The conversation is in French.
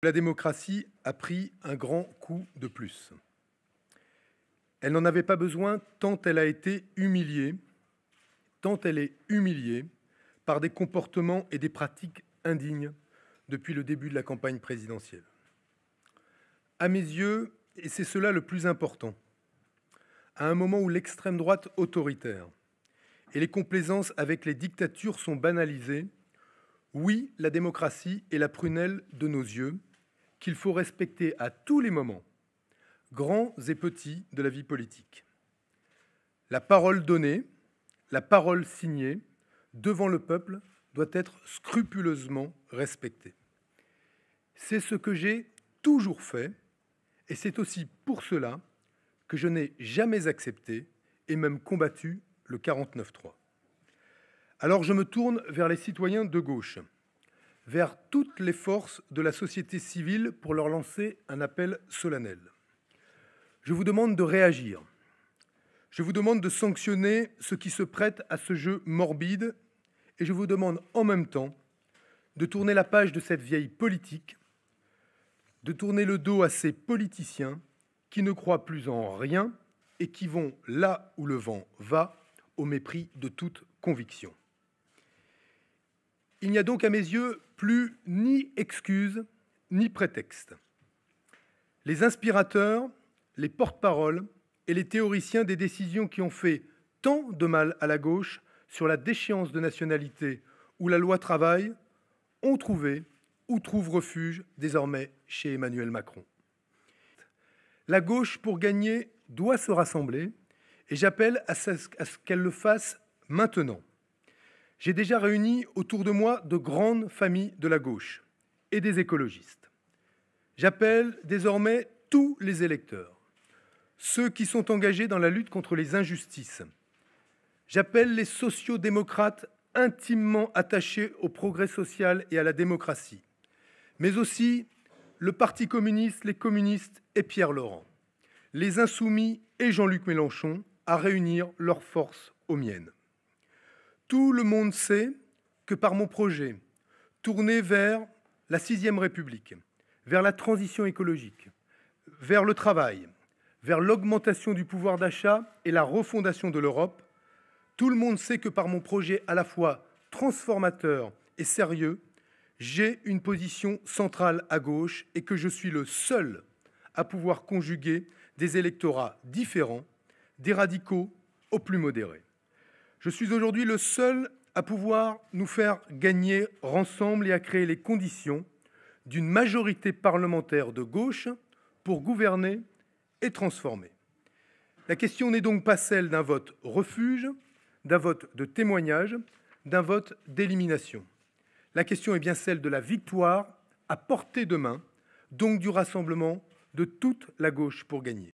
La démocratie a pris un grand coup de plus. Elle n'en avait pas besoin tant elle a été humiliée, tant elle est humiliée par des comportements et des pratiques indignes depuis le début de la campagne présidentielle. À mes yeux, et c'est cela le plus important, à un moment où l'extrême droite autoritaire et les complaisances avec les dictatures sont banalisées, oui, la démocratie est la prunelle de nos yeux, qu'il faut respecter à tous les moments, grands et petits de la vie politique. La parole donnée, la parole signée, devant le peuple, doit être scrupuleusement respectée. C'est ce que j'ai toujours fait, et c'est aussi pour cela que je n'ai jamais accepté et même combattu le 49-3. Alors je me tourne vers les citoyens de gauche, vers toutes les forces de la société civile pour leur lancer un appel solennel. Je vous demande de réagir. Je vous demande de sanctionner ceux qui se prêtent à ce jeu morbide et je vous demande en même temps de tourner la page de cette vieille politique, de tourner le dos à ces politiciens qui ne croient plus en rien et qui vont là où le vent va, au mépris de toute conviction. Il n'y a donc à mes yeux plus ni excuse ni prétexte. Les inspirateurs, les porte-paroles et les théoriciens des décisions qui ont fait tant de mal à la gauche sur la déchéance de nationalité ou la loi travail ont trouvé ou trouvent refuge désormais chez Emmanuel Macron. La gauche, pour gagner, doit se rassembler et j'appelle à ce qu'elle le fasse maintenant. J'ai déjà réuni autour de moi de grandes familles de la gauche et des écologistes. J'appelle désormais tous les électeurs, ceux qui sont engagés dans la lutte contre les injustices. J'appelle les sociodémocrates intimement attachés au progrès social et à la démocratie, mais aussi le Parti communiste, les communistes et Pierre Laurent, les Insoumis et Jean-Luc Mélenchon à réunir leurs forces aux miennes. Tout le monde sait que par mon projet, tourné vers la 6e République, vers la transition écologique, vers le travail, vers l'augmentation du pouvoir d'achat et la refondation de l'Europe, tout le monde sait que par mon projet à la fois transformateur et sérieux, j'ai une position centrale à gauche et que je suis le seul à pouvoir conjuguer des électorats différents, des radicaux aux plus modérés. Je suis aujourd'hui le seul à pouvoir nous faire gagner ensemble et à créer les conditions d'une majorité parlementaire de gauche pour gouverner et transformer. La question n'est donc pas celle d'un vote refuge, d'un vote de témoignage, d'un vote d'élimination. La question est bien celle de la victoire à portée de main, donc du rassemblement de toute la gauche pour gagner.